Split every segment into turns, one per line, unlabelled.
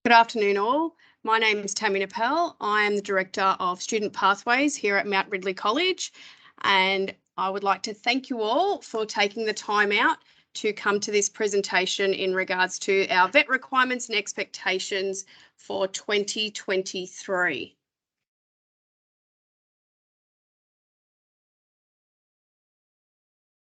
Good afternoon all. My name is Tammy Napel. I am the Director of Student Pathways here at Mount Ridley College, and I would like to thank you all for taking the time out to come to this presentation in regards to our VET requirements and expectations for 2023.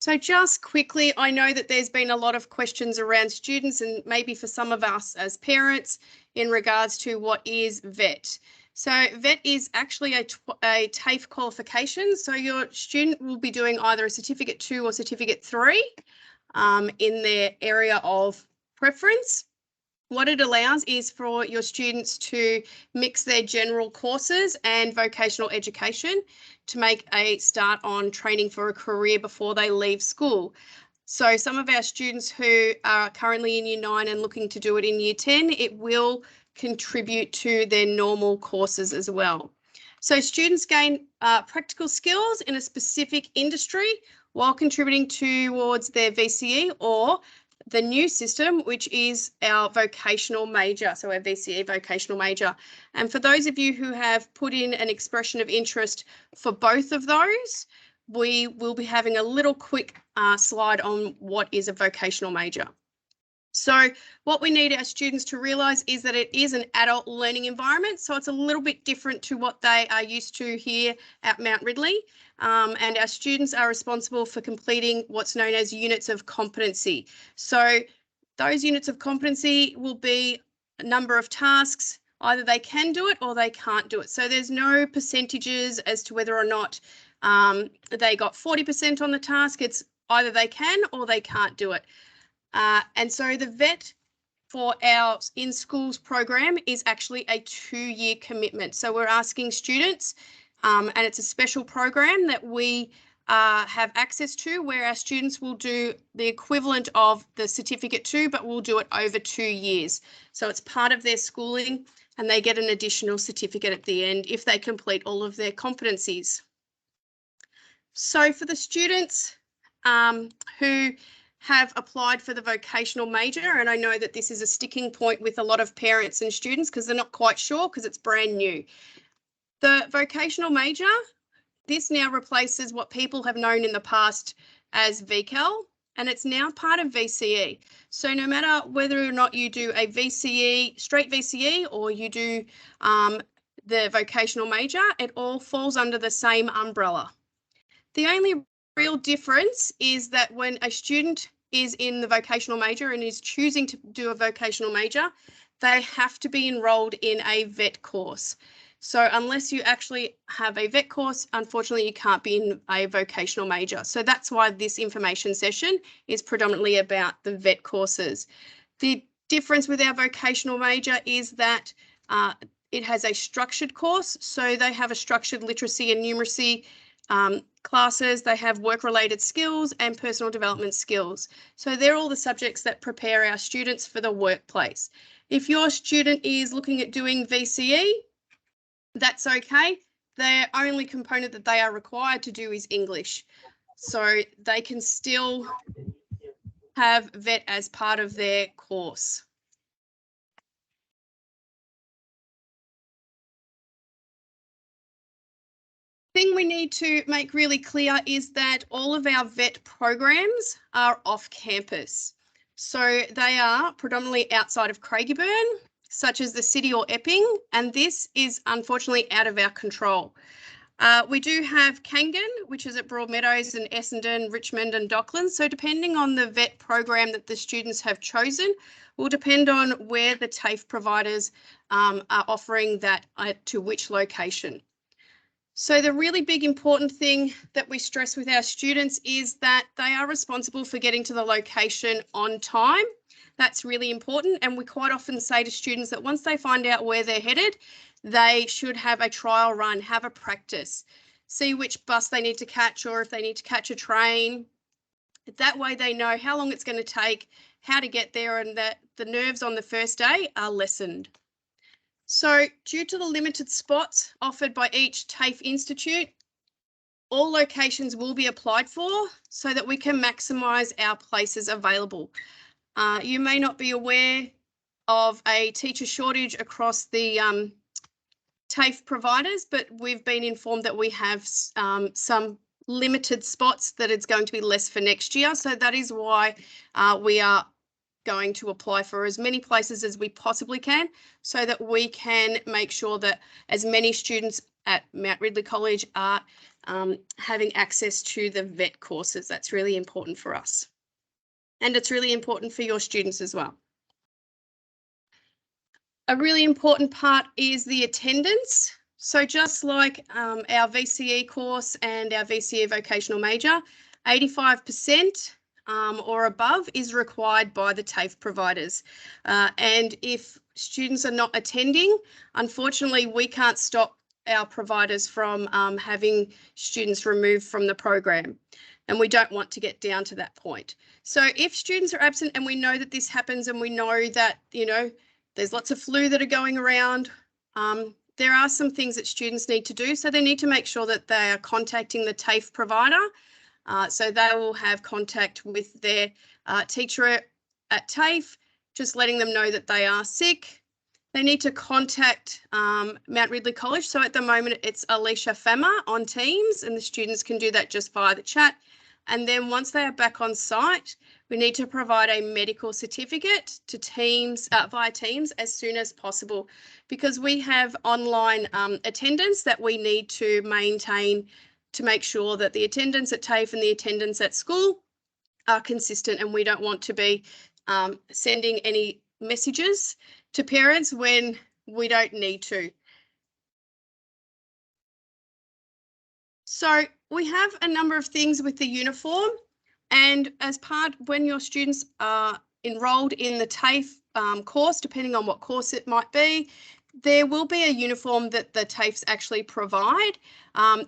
So just quickly, I know that there's been a lot of questions around students and maybe for some of us as parents in regards to what is VET. So VET is actually a TAFE qualification. So your student will be doing either a Certificate 2 or Certificate 3 in their area of preference. What it allows is for your students to mix their general courses and vocational education to make a start on training for a career before they leave school. So some of our students who are currently in Year 9 and looking to do it in Year 10, it will contribute to their normal courses as well. So students gain practical skills in a specific industry while contributing towards their VCE or the new system, which is our vocational major, so our VCE vocational major. And for those of you who have put in an expression of interest for both of those, we will be having a little quick slide on what is a vocational major. So what we need our students to realise is that it is an adult learning environment, so it's a little bit different to what they are used to here at Mount Ridley. And our students are responsible for completing what's known as units of competency. So those units of competency will be a number of tasks. Either they can do it or they can't do it. So there's no percentages as to whether or not they got 40% on the task. It's either they can or they can't do it. And so the VET for our in schools program is actually a 2-year commitment. So we're asking students, and it's a special program that we have access to, where our students will do the equivalent of the Certificate 2, but we'll do it over 2 years. So it's part of their schooling and they get an additional certificate at the end if they complete all of their competencies. So for the students who have applied for the vocational major, and I know that this is a sticking point with a lot of parents and students because they're not quite sure because it's brand new. The vocational major, this now replaces what people have known in the past as VCAL, and it's now part of VCE. So no matter whether or not you do a VCE, straight VCE, or you do the vocational major, it all falls under the same umbrella. The only real difference is that when a student is in the vocational major and is choosing to do a vocational major, they have to be enrolled in a VET course. So unless you actually have a VET course, unfortunately, you can't be in a vocational major. So that's why this information session is predominantly about the VET courses. The difference with our vocational major is that it has a structured course. So they have a structured literacy and numeracy classes. They have work-related skills and personal development skills. So they're all the subjects that prepare our students for the workplace. If your student is looking at doing VCE, that's okay. The only component that they are required to do is English. So they can still have VET as part of their course. Thing we need to make really clear is that all of our VET programs are off campus. So they are predominantly outside of Craigieburn, such as the city or Epping, and this is unfortunately out of our control. We do have Kangan, which is at Broadmeadows and Essendon, Richmond and Docklands. So depending on the VET program that the students have chosen, will depend on where the TAFE providers are offering that to which location. So the really big important thing that we stress with our students is that they are responsible for getting to the location on time. That's really important. And we quite often say to students that once they find out where they're headed, they should have a trial run, have a practice, see which bus they need to catch or if they need to catch a train. That way they know how long it's going to take, how to get there, and that the nerves on the first day are lessened. So due to the limited spots offered by each TAFE institute, all locations will be applied for so that we can maximise our places available. You may not be aware of a teacher shortage across the TAFE providers, but we've been informed that we have some limited spots that it's going to be less for next year. So that is why we are going to apply for as many places as we possibly can so that we can make sure that as many students at Mount Ridley College are having access to the VET courses. That's really important for us. And it's really important for your students as well. A really important part is the attendance. So just like our VCE course and our VCE vocational major, 85% or above is required by the TAFE providers. And if students are not attending, unfortunately, we can't stop our providers from having students removed from the program. And we don't want to get down to that point. So if students are absent and we know that this happens and we know that, you know, there's lots of flu that are going around, there are some things that students need to do. So they need to make sure that they are contacting the TAFE provider. So they will have contact with their teacher at TAFE, just letting them know that they are sick. They need to contact Mount Ridley College. So at the moment, it's Alicia Fema on Teams, and the students can do that just via the chat. And then once they are back on site, we need to provide a medical certificate to Teams via Teams as soon as possible, because we have online attendance that we need to maintain to make sure that the attendance at TAFE and the attendance at school are consistent, and we don't want to be sending any messages to parents when we don't need to. So we have a number of things with the uniform, and as part when your students are enrolled in the TAFE course, depending on what course it might be, there will be a uniform that the TAFEs actually provide.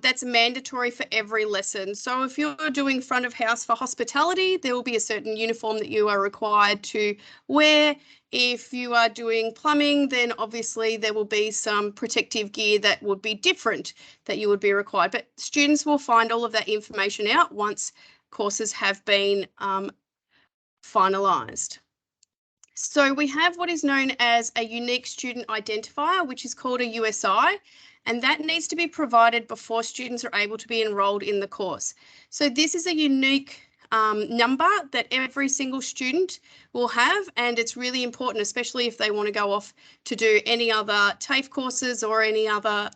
That's mandatory for every lesson. So if you're doing front of house for hospitality, there will be a certain uniform that you are required to wear. If you are doing plumbing, then obviously there will be some protective gear that would be different that you would be required. But students will find all of that information out once courses have been finalised. So we have what is known as a unique student identifier, which is called a USI, and that needs to be provided before students are able to be enrolled in the course. So this is a unique number that every single student will have, and it's really important, especially if they want to go off to do any other TAFE courses or any other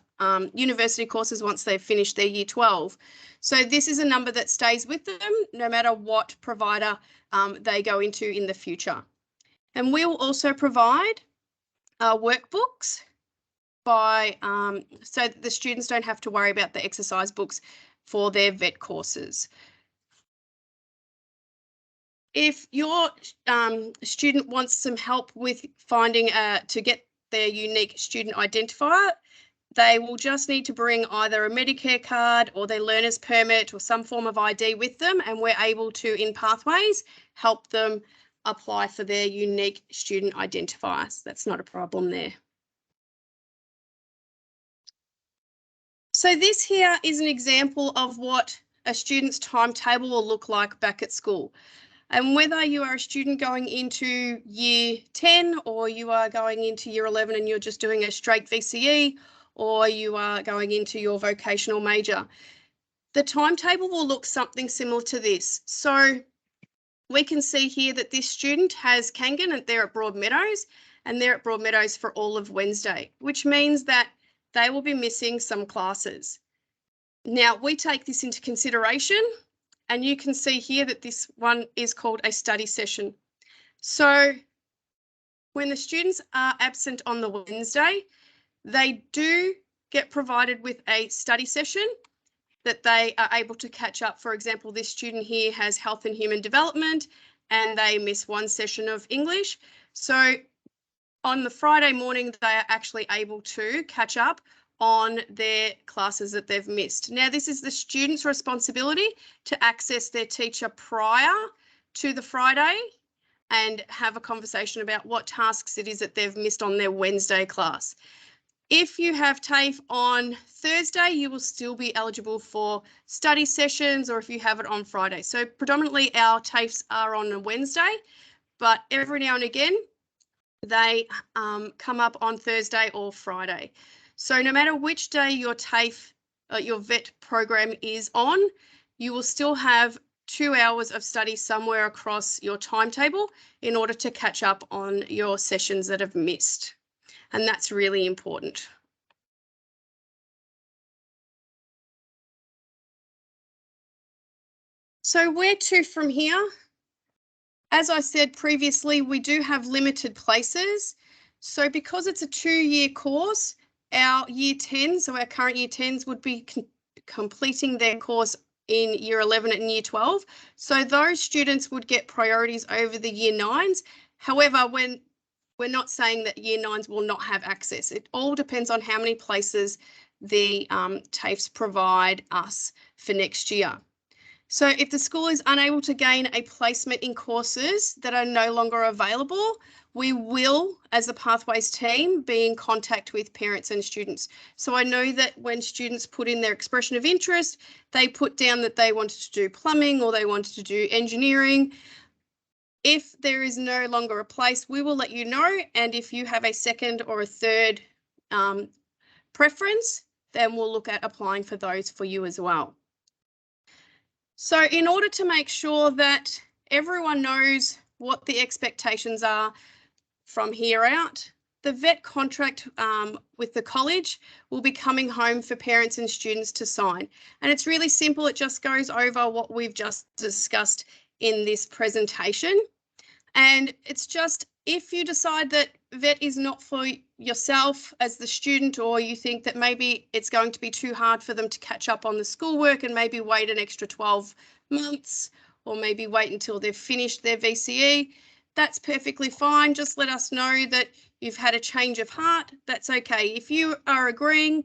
university courses once they've finished their year 12. So this is a number that stays with them no matter what provider they go into in the future. And we will also provide workbooks so that the students don't have to worry about the exercise books for their VET courses. If your student wants some help with finding to get their unique student identifier, they will just need to bring either a Medicare card or their learner's permit or some form of ID with them, and we're able to, in Pathways, help them apply for their unique student identifiers. That's not a problem there. So this here is an example of what a student's timetable will look like back at school. And whether you are a student going into year 10 or you are going into year 11 and you're just doing a straight VCE, or you are going into your vocational major, the timetable will look something similar to this. So we can see here that this student has Kangan and they're at Broadmeadows, and they're at Broadmeadows for all of Wednesday, which means that they will be missing some classes. Now we take this into consideration, and you can see here that this one is called a study session. So when the students are absent on the Wednesday, they do get provided with a study session that they are able to catch up. For example, this student here has health and human development and they miss one session of English. So on the Friday morning, they are actually able to catch up on their classes that they've missed. Now, this is the student's responsibility to access their teacher prior to the Friday and have a conversation about what tasks it is that they've missed on their Wednesday class. If you have TAFE on Thursday, you will still be eligible for study sessions, or if you have it on Friday. So predominantly our TAFEs are on a Wednesday, but every now and again, they come up on Thursday or Friday. So no matter which day your TAFE, your VET program is on, you will still have 2 hours of study somewhere across your timetable in order to catch up on your sessions that have missed. And that's really important. So where to from here? As I said previously, we do have limited places. So because it's a 2-year course, our year 10, so our current year 10s would be completing their course in year 11 and year 12. So those students would get priorities over the year 9s. However, when we're not saying that year 9s will not have access. It all depends on how many places the TAFEs provide us for next year. So if the school is unable to gain a placement in courses that are no longer available, we will, as the Pathways team, be in contact with parents and students. So I know that when students put in their expression of interest, they put down that they wanted to do plumbing or they wanted to do engineering. If there is no longer a place, we will let you know. And if you have a second or a third preference, then we'll look at applying for those for you as well. So in order to make sure that everyone knows what the expectations are from here out, the VET contract with the college will be coming home for parents and students to sign. And it's really simple. It just goes over what we've just discussed in this presentation. And it's just, if you decide that VET is not for yourself as the student, or you think that maybe it's going to be too hard for them to catch up on the schoolwork and maybe wait an extra 12 months, or maybe wait until they've finished their VCE, that's perfectly fine. Just let us know that you've had a change of heart. That's okay. If you are agreeing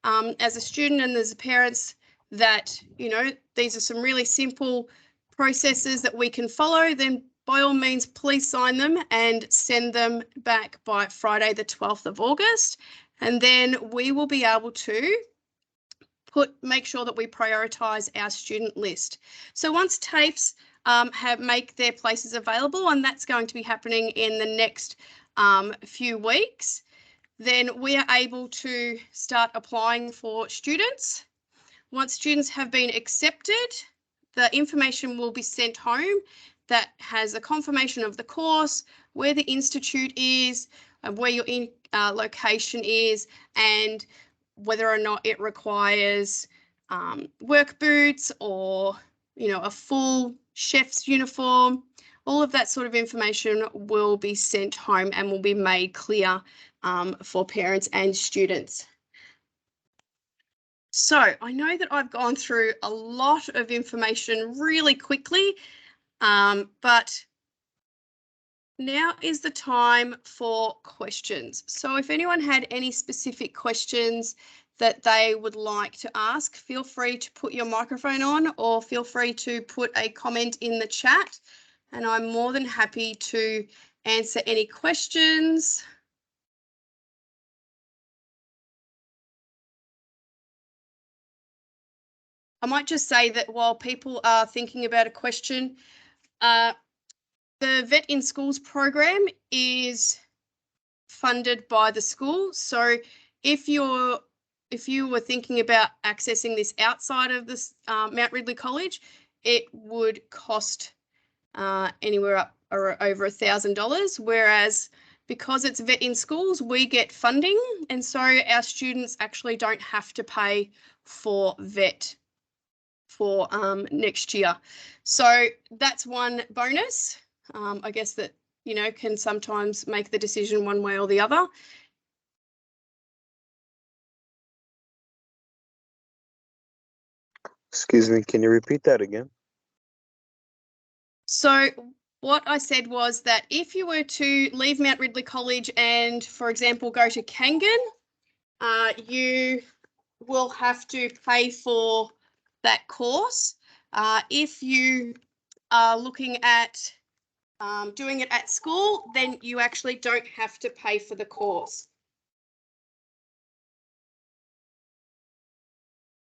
as a student and as parents that, you know, these are some really simple processes that we can follow, then by all means, please sign them and send them back by Friday, the 12th of August. And then we will be able to make sure that we prioritise our student list. So once TAFEs make their places available, and that's going to be happening in the next few weeks, then we are able to start applying for students. Once students have been accepted, the information will be sent home that has a confirmation of the course, where the institute is, where your location is, and whether or not it requires work boots or, you know, a full chef's uniform. All of that sort of information will be sent home and will be made clear for parents and students. So I know that I've gone through a lot of information really quickly, but now is the time for questions. So if anyone had any specific questions that they would like to ask, feel free to put your microphone on, or feel free to put a comment in the chat, and I'm more than happy to answer any questions. I might just say that while people are thinking about a question, the Vet in Schools program is funded by the school. So if you were thinking about accessing this outside of this Mount Ridley College, it would cost anywhere up or over $1,000, whereas because it's Vet in Schools, we get funding, and so our students actually don't have to pay for VET for next year. So that's one bonus, I guess, that, you know, can sometimes make the decision one way or the other.
Excuse me, can you repeat that again?
So what I said was that if you were to leave Mount Ridley College and, for example, go to Kangan, you will have to pay for that course. If you are looking at doing it at school, then you actually don't have to pay for the course.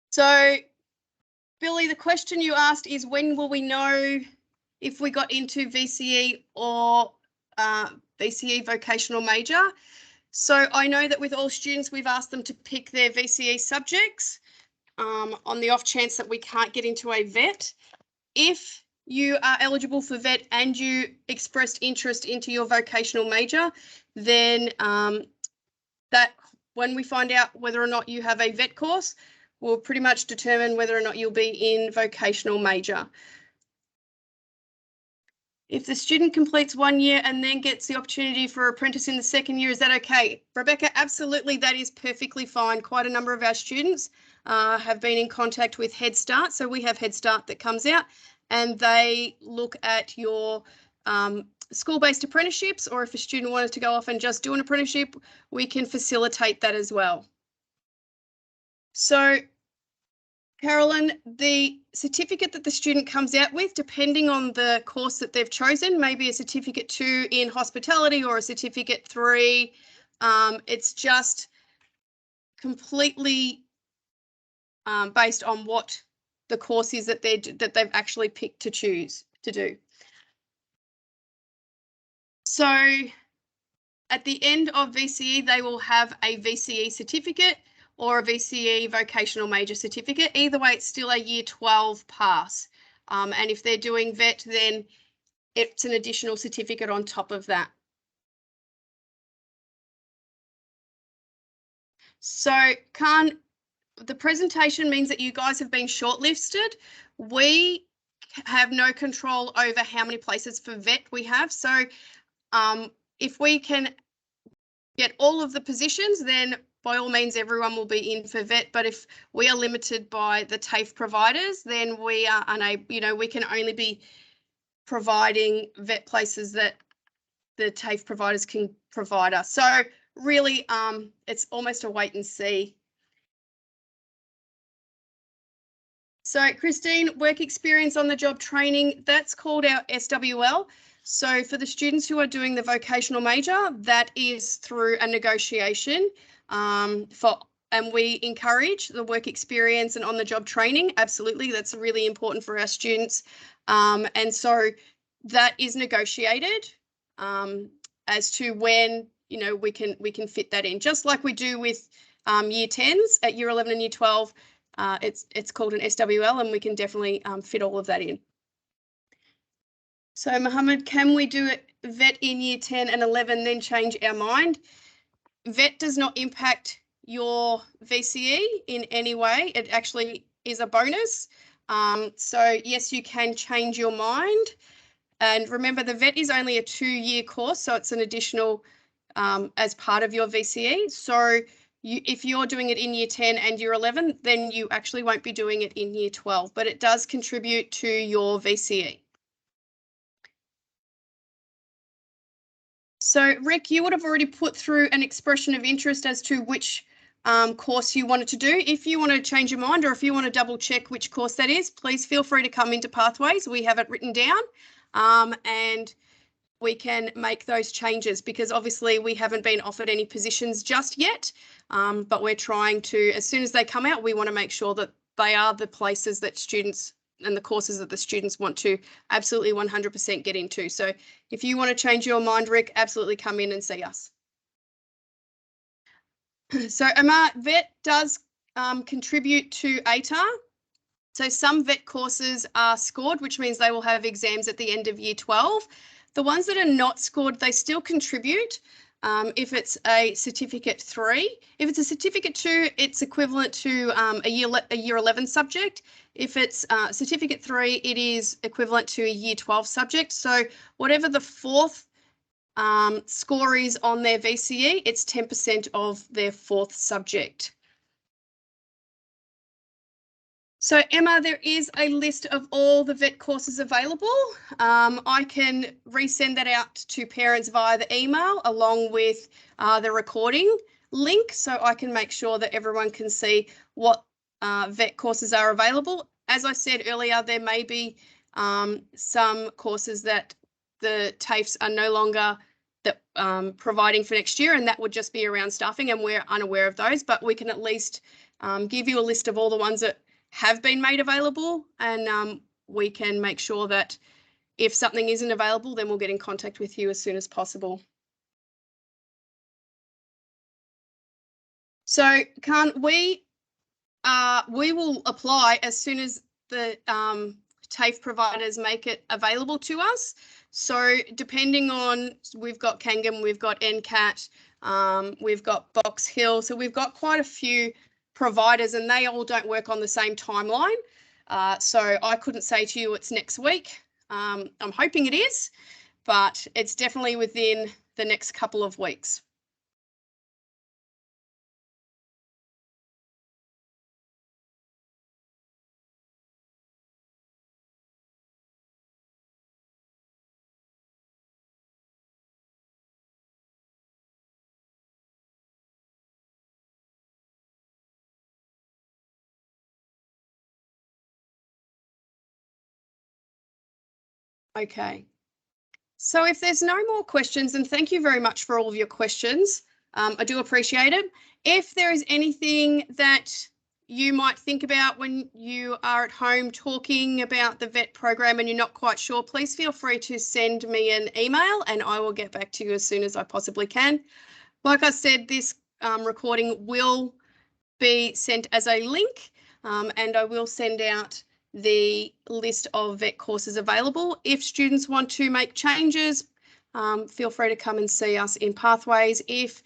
So, Billy, the question you asked is, when will we know if we got into VCE or VCE vocational major. So I know that with all students, we've asked them to pick their VCE subjects on the off chance that we can't get into a vet. If you are eligible for vet and you expressed interest into your vocational major, then that when we find out whether or not you have a vet course, will pretty much determine whether or not you'll be in vocational major. If the student completes 1 year and then gets the opportunity for apprentice in the second year, is that okay? Rebecca, absolutely, that is perfectly fine. Quite a number of our students have been in contact with Head Start. So we have Head Start that comes out and they look at your school-based apprenticeships, or if a student wanted to go off and just do an apprenticeship, we can facilitate that as well. So Carolyn, the certificate that the student comes out with, depending on the course that they've chosen, maybe a certificate 2 in hospitality or a certificate 3. It's just completely based on what the course is that they've actually picked to choose to do. So at the end of VCE, they will have a VCE certificate or a VCE vocational major certificate. Either way, it's still a year 12 pass. And if they're doing vet, then it's an additional certificate on top of that. So the presentation means that you guys have been shortlisted. We have no control over how many places for vet we have. So if we can get all of the positions, then by all means, everyone will be in for vet. But if we are limited by the TAFE providers, then we are unable, we can only be providing vet places that the TAFE providers can provide us. So really, it's almost a wait and see. So Christine, work experience on the job training, that's called our SWL. So for the students who are doing the vocational major, that is through a negotiation and we encourage the work experience and on the job training. Absolutely, that's really important for our students. And so that is negotiated as to when we can fit that in, just like we do with year 10s at year 11 and year 12. It's called an SWL, and we can definitely fit all of that in. So Mohammed, can we do it vet in year 10 and 11, then change our mind? Vet does not impact your VCE in any way. It actually is a bonus. So yes, you can change your mind. And remember, the vet is only a 2-year course, so it's an additional as part of your VCE. So if you're doing it in year 10 and year 11, then you actually won't be doing it in year 12, but it does contribute to your VCE. So Rick, you would have already put through an expression of interest as to which course you wanted to do. If you want to change your mind, or if you want to double check which course that is, please feel free to come into Pathways. We have it written down and we can make those changes, because obviously we haven't been offered any positions just yet, but we're trying to, as soon as they come out, we want to make sure that they are the places that students and the courses that the students want to absolutely 100% get into. So if you want to change your mind, Rick, absolutely come in and see us. So Omar, vet does contribute to ATAR. So some vet courses are scored, which means they will have exams at the end of year 12. The ones that are not scored, they still contribute. If it's a certificate 3, if it's a certificate 2, it's equivalent to a year 11 subject. If it's certificate 3, it is equivalent to a year 12 subject. So whatever the 4th score is on their VCE, it's 10% of their 4th subject. So Emma, there is a list of all the vet courses available. I can resend that out to parents via the email along with the recording link, so I can make sure that everyone can see what vet courses are available. As I said earlier, there may be some courses that the TAFEs are no longer providing for next year, and that would just be around staffing, and we're unaware of those, but we can at least give you a list of all the ones that have been made available, and we can make sure that if something isn't available, then we'll get in contact with you as soon as possible. So we will apply as soon as the TAFE providers make it available to us. So depending on, we've got Kangum, we've got NCAT, we've got Box Hill. So we've got quite a few providers and they all don't work on the same timeline. So I couldn't say to you it's next week. I'm hoping it is, but it's definitely within the next couple of weeks. Okay. So if there's no more questions, and thank you very much for all of your questions. I do appreciate it. If there is anything that you might think about when you are at home talking about the VET program and you're not quite sure, please feel free to send me an email and I will get back to you as soon as I possibly can. Like I said, this recording will be sent as a link and I will send out the list of VET courses available. If students want to make changes, feel free to come and see us in Pathways. If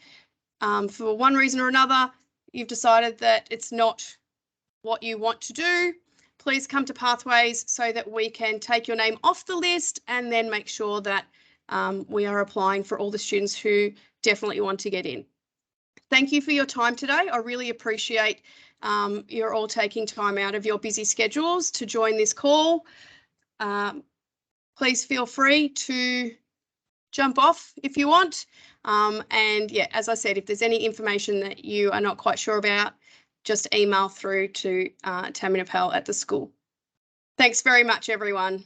for one reason or another you've decided that it's not what you want to do, please come to Pathways so that we can take your name off the list and then make sure that we are applying for all the students who definitely want to get in. Thank you for your time today. I really appreciate you're all taking time out of your busy schedules to join this call. Please feel free to jump off if you want. And yeah, as I said, if there's any information that you are not quite sure about, just email through to Tamina Pell at the school. Thanks very much, everyone.